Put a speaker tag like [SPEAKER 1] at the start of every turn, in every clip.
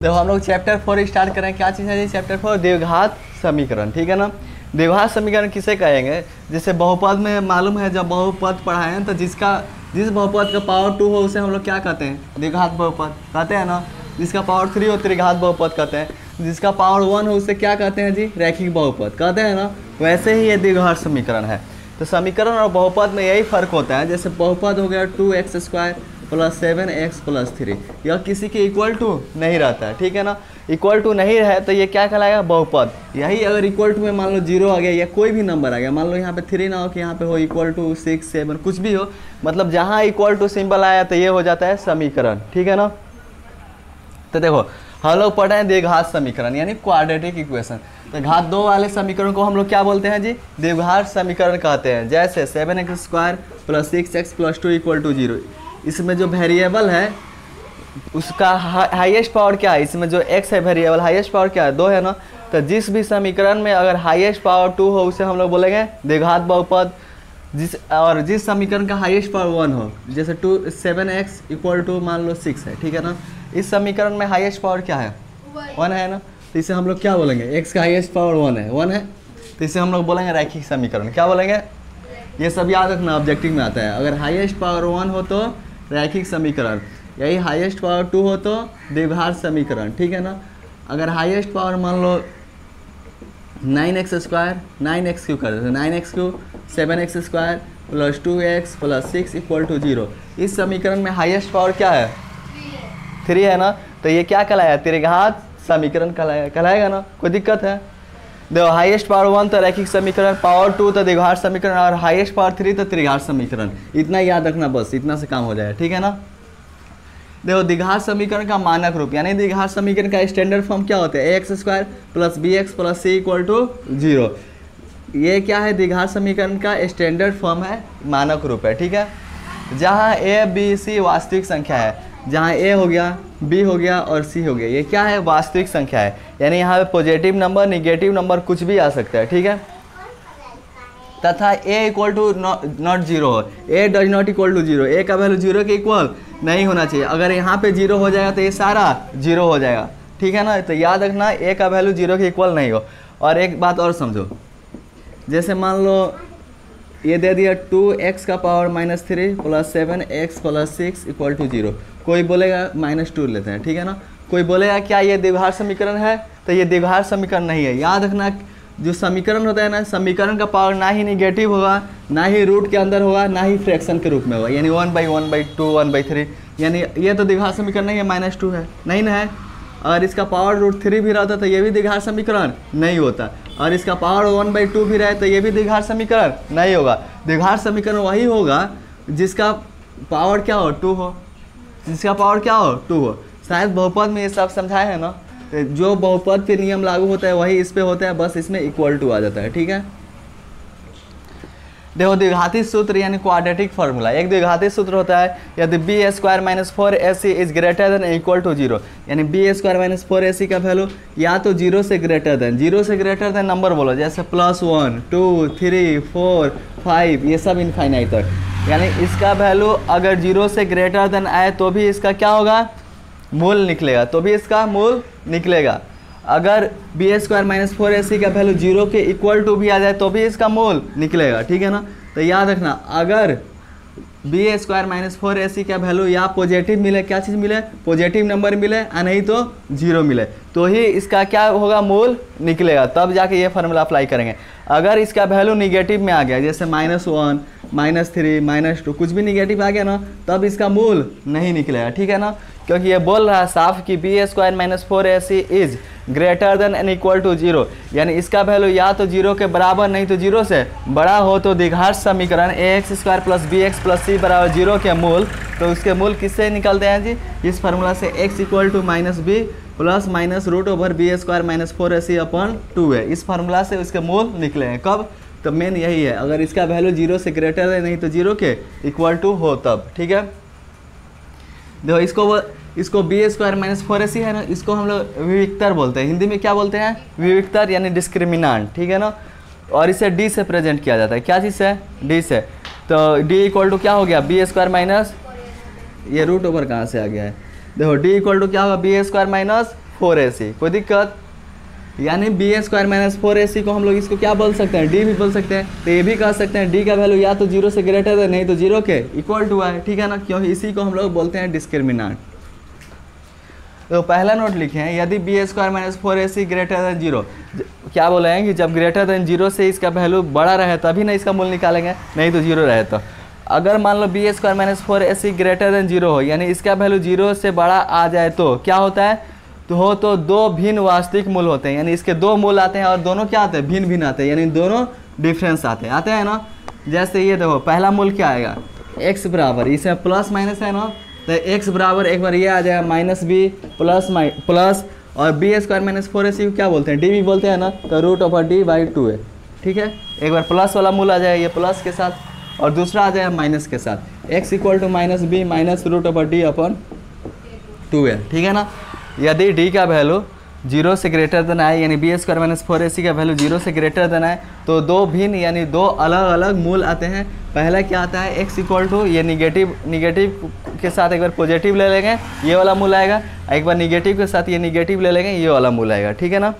[SPEAKER 1] देखो हम लोग चैप्टर 4 स्टार्ट करें। क्या चीज़ है जी? चैप्टर 4 द्विघात समीकरण, ठीक है ना। द्विघात समीकरण किसे कहेंगे? जैसे बहुपद में मालूम है, जब बहुपद पढ़ाएं तो जिस बहुपद का पावर 2 हो उसे हम लोग क्या कहते हैं? द्विघात बहुपद कहते हैं ना। जिसका पावर 3 हो त्रिघात बहुपद कहते हैं। जिसका पावर 1 हो उसे क्या कहते हैं जी? रैखिक बहुपद कहते हैं ना। वैसे ही ये द्विघात समीकरण है। तो समीकरण और बहुपद में यही फर्क होता है। जैसे बहुपद हो गया 2x² + 7x + 3, यह किसी के इक्वल टू नहीं रहता है, ठीक है ना। इक्वल टू नहीं है तो ये क्या कहलाएगा? बहुपद। यही अगर इक्वल टू में मान लो 0 आ गया या कोई भी नंबर आ गया, मान लो यहाँ पे 3 ना हो कि यहाँ पे हो इक्वल टू 6, 7 कुछ भी हो, मतलब जहाँ इक्वल टू सिंबल आया तो ये हो जाता है समीकरण, ठीक है ना। तो देखो हम लोग पढ़ रहे हैं द्विघात समीकरण यानी क्वाड्रेटिक इक्वेशन। तो घात 2 वाले समीकरण को हम लोग क्या बोलते हैं जी? द्विघात समीकरण कहते हैं। जैसे 7x² + 6x + 2 = 0। इसमें जो वेरिएबल है उसका हाईएस्ट पावर क्या है? इसमें जो x है वेरिएबल, हाईएस्ट पावर क्या है? 2 है ना। तो जिस भी समीकरण में अगर हाईएस्ट पावर 2 हो उसे हम लोग बोलेंगे द्विघात बहुपद। जिस समीकरण का हाईएस्ट पावर 1 हो, जैसे 7x = मान लो 6 है, ठीक है ना। इस समीकरण में हाईएस्ट पावर क्या है? 1 है ना। तो इसे हम लोग क्या बोलेंगे? x का हाईएस्ट पावर 1 है तो इसे हम लोग बोलेंगे रैखिक समीकरण। क्या बोलेंगे? ये सब याद रखना, ऑब्जेक्टिव में आता है। अगर हाईएस्ट पावर 1 हो तो रैखिक समीकरण, यही हाईएस्ट पावर 2 हो तो द्विघात समीकरण, ठीक है ना। अगर हाईएस्ट पावर मान लो 9x², 9x क्यों कर देते? 9x3 7x² + 2x + 6 = 0। इस समीकरण में हाईएस्ट पावर क्या है? 3 है ना। तो ये क्या कहलाया? त्रिघात समीकरण कहलाएगा ना। कोई दिक्कत है? देखो हाईएस्ट पावर 1 तो रैखिक समीकरण, पावर 2 तो द्विघात समीकरण और हाईएस्ट पावर 3 तो त्रिघात समीकरण। इतना याद रखना, बस इतना से काम हो जाएगा, ठीक है ना। देखो द्विघात समीकरण का मानक रूप यानी द्विघात समीकरण का स्टैंडर्ड फॉर्म क्या होता है? ax² + bx + c = 0। ये क्या है? द्विघात समीकरण का स्टैंडर्ड फॉर्म है, मानक रूप है, ठीक है। जहाँ a b c वास्तविक संख्या है, जहाँ a हो गया, b हो गया और c हो गया, ये क्या है? वास्तविक संख्या है। यानी यहाँ पे पॉजिटिव नंबर, निगेटिव नंबर कुछ भी आ सकता है, ठीक है। तथा a = नॉट 0 हो, a does not equal to 0, a का वैल्यू 0 के इक्वल नहीं होना चाहिए। अगर यहाँ पे 0 हो जाएगा तो ये सारा 0 हो जाएगा, ठीक है ना। तो याद रखना a का वैल्यू 0 के इक्वल नहीं हो। और एक बात और समझो, जैसे मान लो ये दे दिया 2x का पावर -3 + 7x + 6 = 0। कोई बोलेगा -2 लेते हैं, ठीक है ना। कोई बोलेगा क्या ये द्विघात समीकरण है? तो ये द्विघात समीकरण नहीं है। याद रखना जो समीकरण होता है ना, समीकरण का पावर ना ही निगेटिव होगा, ना ही रूट के अंदर होगा, ना ही फ्रैक्शन के रूप में होगा, यानी 1/1/2 1/3। यानी ये तो द्विघात समीकरण नहीं है, -2 है, नहीं ना है। और इसका पावर √3 भी रहता तो ये भी द्विघात समीकरण नहीं होता। और इसका पावर 1/2 भी रहे तो ये भी द्विघात समीकरण नहीं होगा। द्विघात समीकरण वही होगा जिसका पावर क्या हो? 2 हो। जिसका पावर क्या हो? 2 हो। शायद बहुपद में ये सब समझाए है ना। जो बहुपद पे नियम लागू होता है वही इस पे होता है, बस इसमें = आ जाता है, ठीक है। देखो द्विघाती सूत्र यानी क्वाड्रेटिक फार्मूला। एक द्विघाती सूत्र होता है यदि b² - 4ac is greater than equal to 0, यानी b² - 4ac का वैल्यू या तो 0 से ग्रेटर देन नंबर बोलो, जैसे +1 2 3 4 5 ये सब इनफाइनाइट तक। यानी इसका वैल्यू अगर 0 से ग्रेटर देन आए तो भी इसका क्या होगा? मूल निकलेगा, तो भी इसका मूल निकलेगा। अगर b² - 4ac का वैल्यू 0 के इक्वल टू भी आ जाए तो भी इसका मूल निकलेगा, ठीक है ना। तो याद रखना अगर b² - 4ac का वैल्यू या पॉजिटिव मिले, क्या चीज़ मिले? पॉजिटिव नंबर मिले, या नहीं तो 0 मिले, तो ही इसका क्या होगा? मूल निकलेगा, तब जाके ये फार्मूला अप्लाई करेंगे। अगर इसका वैल्यू निगेटिव में आ गया, जैसे -1 -3 -2 कुछ भी निगेटिव आ गया ना, तब इसका मूल नहीं निकलेगा, ठीक है ना। क्योंकि ये बोल रहा है साफ कि b² - 4ac is greater than an equal to 0, यानी इसका वैल्यू या तो 0 के बराबर नहीं तो 0 से बड़ा हो तो द्विघात समीकरण ax² + bx + c = 0 के मूल, तो उसके मूल किससे निकलते हैं जी? इस फार्मूला से x = -b + -√b² - 4ac/2 है। इस फार्मूला से उसके मूल निकले हैं। कब? तो मेन यही है, अगर इसका वैल्यू 0 से ग्रेटर है नहीं तो 0 के इक्वल टू हो तब, ठीक है। देखो इसको b² - 4ac है ना, इसको हम लोग विविक्तर बोलते हैं। हिंदी में क्या बोलते हैं? विविक्तर यानी डिस्क्रिमिनांट, ठीक है ना। और इसे d से प्रेजेंट किया जाता है। क्या चीज़ से? d से। तो d = क्या हो गया? b² - ये रूट ओवर कहाँ से आ गया है? देखो d = क्या होगा? b² - 4ac, कोई दिक्कत? यानी b² - 4ac को हम लोग इसको क्या बोल सकते हैं, d भी बोल सकते हैं। तो ये भी कह सकते हैं d का वैल्यू या तो 0 से ग्रेटर है, नहीं तो 0 के इक्वल टू है, ठीक है ना, क्योंकि इसी को हम लोग बोलते हैं डिस्क्रिमिनेंट। तो पहला नोट लिखे हैं, यदि b² - 4ac ग्रेटर देन 0, क्या बोले हैं कि जब ग्रेटर देन 0 से इसका वैल्यू बड़ा रहे तभी ना इसका मूल निकालेंगे, नहीं तो 0 रहे तो। अगर मान लो b² - 4ac ग्रेटर देन 0 हो, यानी इसका वैल्यू 0 से बड़ा आ जाए तो क्या होता है, तो दो भिन्न वास्तविक मूल होते हैं, यानी इसके दो मूल आते हैं और दोनों क्या आते हैं, भिन्न भिन्न आते हैं, यानी दोनों डिफरेंस आते हैं ना। जैसे ये देखो पहला मूल क्या आएगा, x बराबर, इसमें प्लस माइनस है ना, तो x बराबर एक बार ये आ जाएगा -b प्लस और b² - 4ac को क्या बोलते हैं, d भी बोलते हैं ना, तो √d/2 है, ठीक है। एक बार प्लस वाला मूल आ जाएगा ये प्लस के साथ और दूसरा आ जाएगा माइनस के साथ, x = -b माइनस √d/2 है, ठीक है ना। यदि d का वैल्यू 0 से ग्रेटर देन आए, यानी b² - 4ac का वैल्यू 0 से ग्रेटर देन आए, तो दो भिन्न यानी दो अलग अलग मूल आते हैं। पहला क्या आता है, x = ये निगेटिव के साथ एक बार पॉजिटिव ले लेंगे, ये वाला मूल आएगा, एक बार निगेटिव के साथ ये निगेटिव ले लेंगे, ये वाला मूल आएगा, ठीक है ना।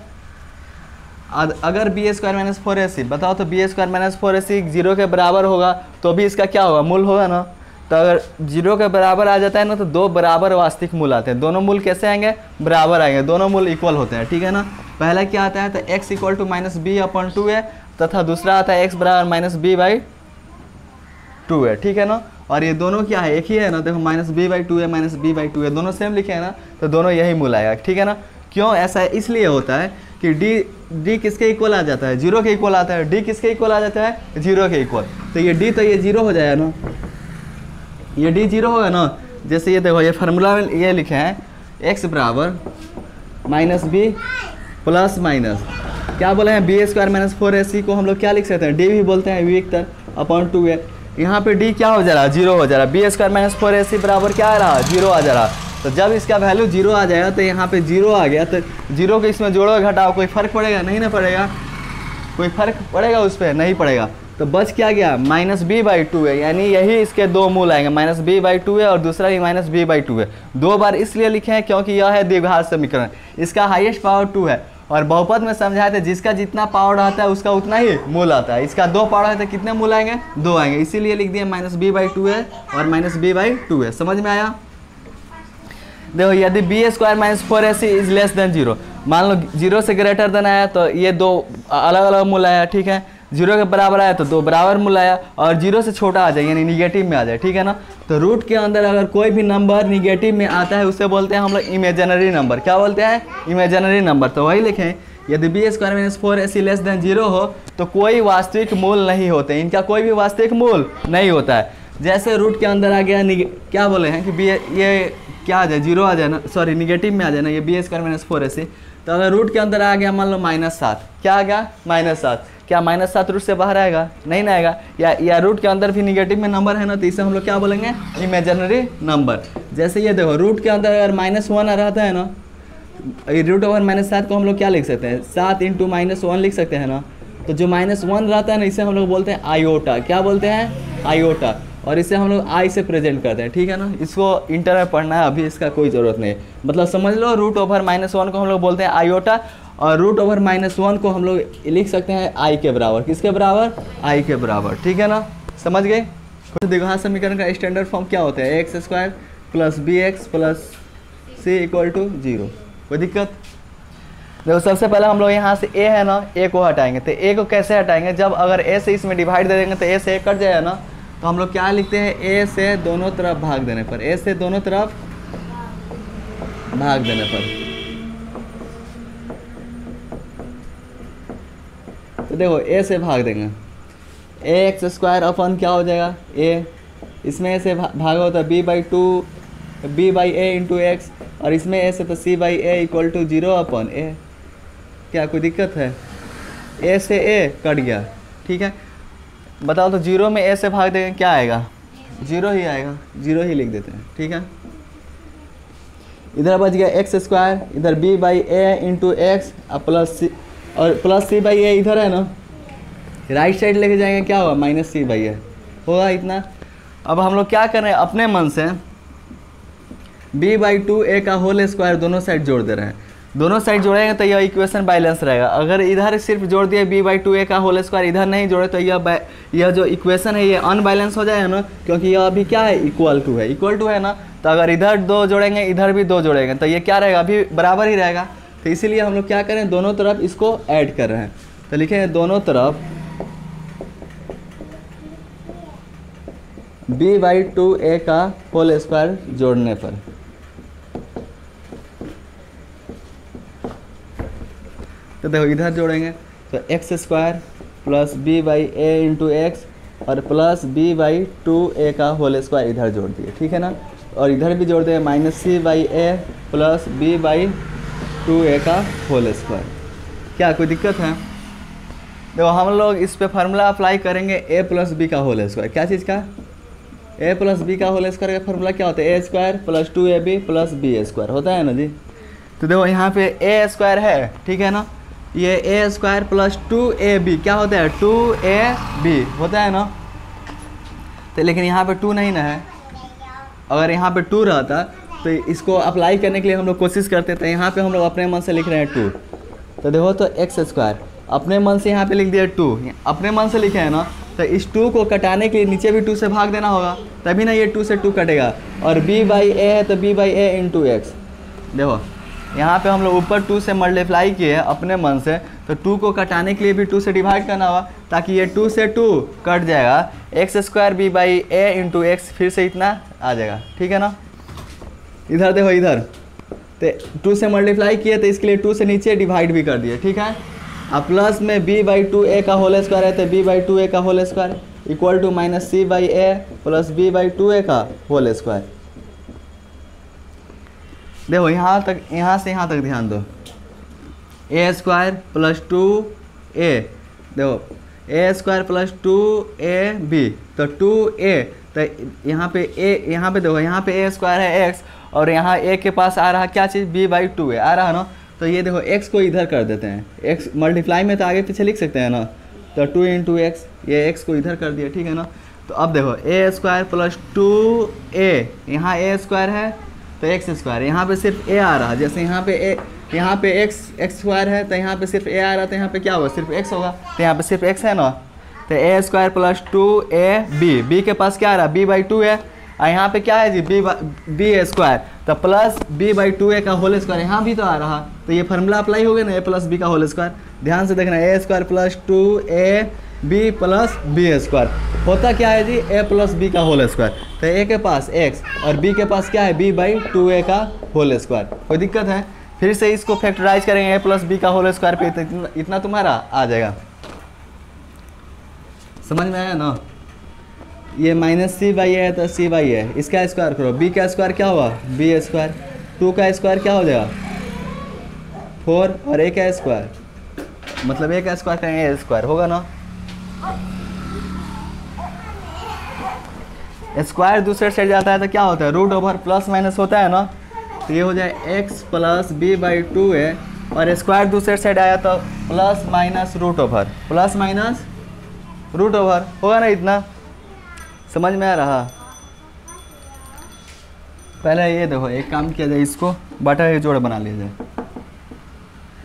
[SPEAKER 1] अगर b² - 4ac बताओ तो b² - 4ac 0 के बराबर होगा तो भी इसका क्या होगा, मूल होगा ना। तो अगर 0 के बराबर आ जाता है ना तो दो बराबर वास्तविक मूल आते हैं, दोनों मूल कैसे आएंगे, बराबर आएंगे, दोनों मूल इक्वल होते हैं, ठीक है ना। पहला क्या आता है, तो x = -b/2 है, तथा दूसरा आता है x बराबर -b/2 है, ठीक है ना। और ये दोनों क्या है, एक ही है ना, देखो -b/2 है -b/2 है, दोनों सेम लिखे हैं ना, तो दोनों यही मूल आएगा, ठीक है ना। क्यों ऐसा है, इसलिए होता है कि d किसके इक्वल आ जाता है, 0 के इक्वल आता है, d किसके इक्वल आ जाता है, 0 के इक्वल। तो ये d तो ये 0 हो जाएगा ना, ये d 0 होगा ना। जैसे ये देखो ये फार्मूला में ये लिखे हैं, x बराबर -b प्लस माइनस क्या बोले हैं, b² - 4ac को हम लोग क्या लिख सकते हैं, d भी बोलते हैं v/2 है। यहाँ पे d क्या हो जा रहा, 0 हो जा रहा, b² - 4ac बराबर क्या आ रहा, 0 आ जा रहा। तो जब इसका वैल्यू 0 आ जाएगा तो यहाँ पे 0 आ गया, तो 0 को इसमें जोड़ो घटाओ, कोई फ़र्क पड़ेगा, नहीं ना पड़ेगा, कोई फ़र्क पड़ेगा उस पर, नहीं पड़ेगा। तो बच क्या गया, -b/2 है, यानी यही इसके दो मूल आएंगे, -b/2 है और दूसरा भी -b/2 है। दो बार इसलिए लिखे हैं क्योंकि यह है द्विघात समीकरण, इसका हाईएस्ट पावर 2 है, और बहुपद में समझाए थे जिसका जितना पावर आता है उसका उतना ही मूल आता है। इसका 2 पावर है तो कितने मूल आएंगे, 2 आएंगे, इसीलिए लिख दिया -b/2 है और -b/2 है। समझ में आया। देखो यदि b² - 4ac is less than 0, मान लो 0 से ग्रेटर देन आया तो ये दो अलग अलग मूल आया, ठीक है। 0 के बराबर आया तो 2 बराबर मूल आया, और 0 से छोटा आ जाए यानी निगेटिव में आ जाए, ठीक है ना। तो रूट के अंदर अगर कोई भी नंबर निगेटिव में आता है उसे बोलते हैं हम लोग इमेजिनरी नंबर। क्या बोलते हैं, इमेजिनरी नंबर। तो वही लिखें, यदि b² - 4ac लेस देन 0 हो तो कोई वास्तविक मूल नहीं होते, इनका कोई भी वास्तविक मूल नहीं होता है। जैसे रूट के अंदर आ गया क्या बोले हैं कि ये क्या आ जाए, 0 आ जाए ना, सॉरी निगेटिव में आ जाए ना, ये b² - 4ac। तो अगर रूट के अंदर आ गया मान लो -7, क्या आ गया -7, क्या -7 रूट से बाहर आएगा, नहीं ना आएगा। या रूट के अंदर भी निगेटिव में नंबर है ना, तो इसे हम लोग क्या बोलेंगे, इमेजिनरी नंबर। जैसे ये देखो रूट के अंदर अगर -1 रहता है ना, √7 को हम लोग क्या लिख सकते हैं, 7 × -1 लिख सकते हैं ना। तो जो -1 रहता है ना, इसे हम लोग बोलते हैं आयोटा। क्या बोलते हैं, आयोटा। और इसे हम लोग आई से प्रेजेंट करते हैं, ठीक है ना। इसको इंटर में पढ़ना है, अभी इसका कोई ज़रूरत नहीं, मतलब समझ लो √(-1) को हम लोग बोलते हैं आयोटा, और √(-1) को हम लोग लिख सकते हैं आई के बराबर। किसके बराबर, आई के बराबर, ठीक है ना, समझ गए। द्विघात समीकरण का स्टैंडर्ड फॉर्म क्या होता है, x² + bx + c = 0। कोई दिक्कत। देखो सबसे पहले हम लोग यहाँ से a है ना, a को हटाएंगे। तो a को कैसे हटाएंगे, जब अगर a से इसमें डिवाइड दे देंगे तो a से a कट जाएगा ना, तो हम लोग क्या लिखते हैं, a से दोनों तरफ भाग देने पर, a से दोनों तरफ भाग देने पर। तो देखो a से भाग देंगे, ax² अपन क्या हो जाएगा, a, इसमें a से भागा होता है b/a × x, और इसमें a से तो c/a = 0/a। क्या कोई दिक्कत है, a से a कट गया, ठीक है। बताओ तो 0 में a से भाग देंगे क्या आएगा, 0 ही आएगा, 0 ही लिख देते हैं, ठीक है। इधर बच गया x², इधर b/a × x प्लस c, और प्लस c/a इधर है ना, राइट साइड लेके जाएंगे क्या होगा, -c/a होगा इतना। अब हम लोग क्या कर रहे हैं, अपने मन से b/2a का होल स्क्वायर दोनों साइड जोड़ दे रहे हैं। दोनों साइड जोड़ेंगे तो यह इक्वेशन बैलेंस रहेगा। अगर इधर सिर्फ जोड़ दिए b/2a का होल स्क्वायर, इधर नहीं जोड़े तो यह जो इक्वेशन है ये अनबैलेंस हो जाएगा ना, क्योंकि यह अभी क्या है, इक्वल टू है ना। तो अगर इधर 2 जोड़ेंगे इधर भी 2 जोड़ेंगे तो ये क्या रहेगा, अभी बराबर ही रहेगा। तो इसीलिए हम लोग क्या करें, दोनों तरफ इसको ऐड कर रहे हैं। तो लिखेंगे दोनों तरफ b/2a का होल स्क्वायर जोड़ने पर। तो देखो इधर जोड़ेंगे तो x² plus b/a into x और प्लस b/2a का होल स्क्वायर इधर जोड़ दिए, ठीक है ना। और इधर भी जोड़ दें -c/a प्लस b/2a का होल स्क्वायर। क्या कोई दिक्कत है? देखो हम लोग इस पे फार्मूला अप्लाई करेंगे a प्लस बी का होल स्क्वायर। क्या चीज़ का? a प्लस बी का होल स्क्वायर का फार्मूला क्या होता है, a² plus 2ab plus b² होता है ना जी। तो देखो यहाँ पे a² है, ठीक है ना, ये a² प्लस 2ab क्या होता है, 2ab होता है ना। तो लेकिन यहाँ पे 2 नहीं ना है, अगर यहाँ पे 2 रहता तो इसको अप्लाई करने के लिए हम लोग कोशिश करते थे। यहाँ पे हम लोग अपने मन से लिख रहे हैं 2, तो देखो तो x² अपने मन से यहाँ पे लिख दिया 2, अपने मन से लिखे हैं ना। तो इस 2 को कटाने के लिए नीचे भी 2 से भाग देना होगा, तभी ना ये 2 से 2 कटेगा। और b/a है तो b/a इंटू एक्स। देखो यहाँ पे हम लोग ऊपर 2 से मल्टीप्लाई किए अपने मन से, तो 2 को कटाने के लिए भी 2 से डिवाइड करना होगा, ताकि ये 2 से 2 कट जाएगा, x² b/a इंटू एक्स फिर से इतना आ जाएगा, ठीक है ना। इधर देखो इधर तो 2 से मल्टीप्लाई किए तो इसके लिए 2 से नीचे डिवाइड भी कर दिए, ठीक है। अब प्लस में b/2a का होल स्क्वायर है तो b/2a का whole square equal to -c/a plus b/2a का होल स्क्वायर। देखो यहाँ तक, यहाँ से यहाँ तक ध्यान दो, a² प्लस 2a, देखो a² प्लस 2ab तो 2a, तो यहाँ पे a, यहाँ पे देखो यहाँ पे a² है x और यहाँ a के पास आ रहा क्या चीज़, b/2a आ रहा है ना। तो ये देखो x को इधर कर देते हैं, x मल्टीप्लाई में तो आगे पीछे लिख सकते हैं ना, तो 2 इंटू एक्स, ये x को इधर कर दिया, ठीक है ना। तो अब देखो a² प्लस 2a, यहाँ a² है तो x², यहाँ पे सिर्फ a आ रहा है, जैसे यहाँ पे a, यहाँ पे x² है तो यहाँ पे सिर्फ a आ रहा है, तो यहाँ पे क्या होगा, सिर्फ x होगा, तो यहाँ पे सिर्फ x है ना। तो a² प्लस 2ab, b के पास क्या आ रहा है, b/2 है, और यहाँ पे क्या है जी, b² तो प्लस b/2a का होल स्क्वायर यहाँ भी तो आ रहा, तो ये फार्मूला अप्लाई हो गया ना, a प्लस बी का होल स्क्वायर। ध्यान से देखना, a² plus 2ab plus b² होता क्या है जी, a प्लस बी का होल स्क्वायर। तो a के पास x और b के पास क्या है, b/2a का होल स्क्वायर। कोई दिक्कत है? फिर से इसको फैक्टराइज करेंगे a प्लस बी का होल स्क्वायर पे, तो इतना तुम्हारा आ जाएगा। समझ में आया ना। ये -c/a है तो c/a, इसका स्क्वायर करो, b का स्क्वायर क्या हुआ, b², 2 का स्क्वायर क्या हो जाएगा 4 और a का स्क्वायर, मतलब a का स्क्वायर करेंगे a² होगा ना। स्क्वायर दूसरे साइड जाता है तो क्या होता है, रूट ओवर प्लस माइनस होता है ना। तो ये हो जाए x प्लस b/2a और स्क्वायर दूसरे साइड आया तो plus minus root over, plus minus root over होगा ना। इतना समझ में आ रहा। पहले ये देखो एक काम किया जाए, इसको बटा एक जोड़ बना लिया जाए।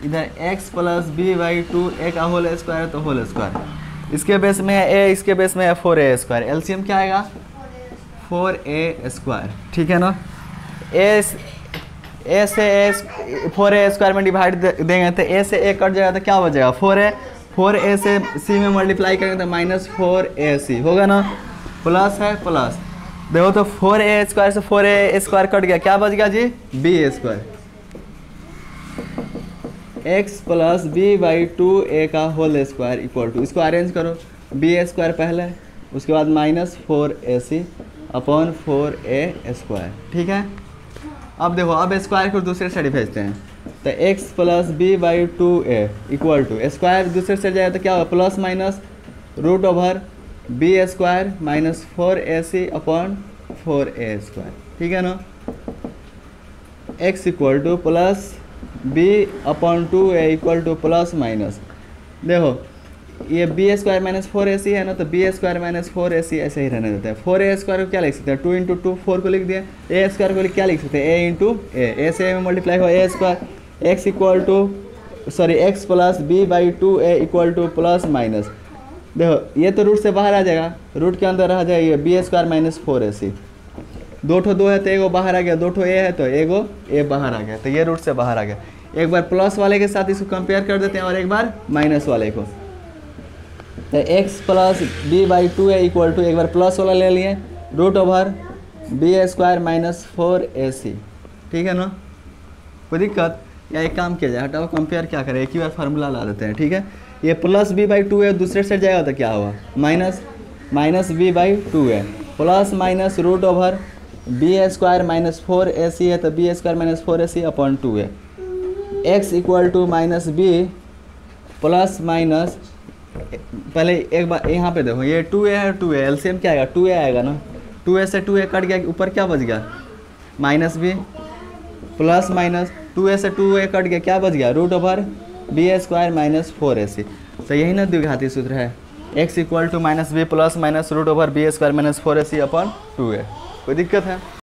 [SPEAKER 1] इधर x प्लस b/2a का होल स्क्वायर है तो होल स्क्वायर, इसके बेस में है a, इसके बेस में है 4a², एलसीएम क्या आएगा 4a², ठीक है ना। a से 4a² में डिवाइड देंगे तो a से a कट जाएगा तो क्या हो जाएगा 4a, 4a से c में मल्टीप्लाई करेंगे तो -4ac होगा ना, प्लस है प्लस। देखो तो 4a² से 4a² कट गया, क्या बच गया जी b²। x प्लस b/2a का होल स्क्वायर इक्वल टू, इसको अरेंज करो, b² पहले, उसके बाद -4ac अपॉन 4a², ठीक है। अब देखो अब स्क्वायर को दूसरे साइड भेजते हैं, तो x plus b/2a equal to, square दूसरे साइड जाएगा तो क्या होगा, plus minus root over b² minus 4ac upon 4a², ठीक है ना। x equal to plus b/2a equal to plus minus, देखो ये b² माइनस 4ac है ना, तो b² माइनस 4ac ऐसे ही रहने देते हैं। 4a² को क्या लिख सकते हैं, 2 इंटू 2 4 को लिख दिए, a² को क्या लिख सकते हैं, a इंटू a से a में मल्टीप्लाई हुआ a², x equal to x plus b by 2a equal to plus minus, देखो ये तो रूट से बाहर आ जाएगा, रूट के अंदर रह जाएगा बी स्क्वायर माइनस 4ac, दो ठो 2 है तो एगो बाहर आ गया, दो ठो ए है तो एगो ए बाहर आ गया, तो ये रूट से बाहर आ गया। एक बार प्लस वाले के साथ इसको कंपेयर कर देते हैं और एक बार माइनस वाले को, तो x plus b by 2a equal to एक बार प्लस वाला ले लिए root over b square minus 4ac, ठीक है ना, कोई दिक्कत? या एक काम किया जाए, हटाओ कंपेयर क्या करें, एक ही बार फार्मूला ला देते हैं, ठीक है। ये प्लस बी बाई 2a दूसरे साइड जाएगा तो क्या होगा, minus b by 2a plus minus root over b square minus 4ac है तो b square minus 4ac upon 2a, x equal to minus b plus minus, पहले एक बार यहाँ पे देखो ये 2a है, 2a एलसीएम क्या आएगा, 2a आएगा ना, 2a से 2a कट गया, ऊपर क्या बच गया minus b plus minus 2a से 2a कट गया, क्या बच गया root over b square minus 4ac, तो यही ना द्विघाती सूत्र है, x equal to minus b plus minus root over b square minus 4ac upon 2a, कोई दिक्कत है?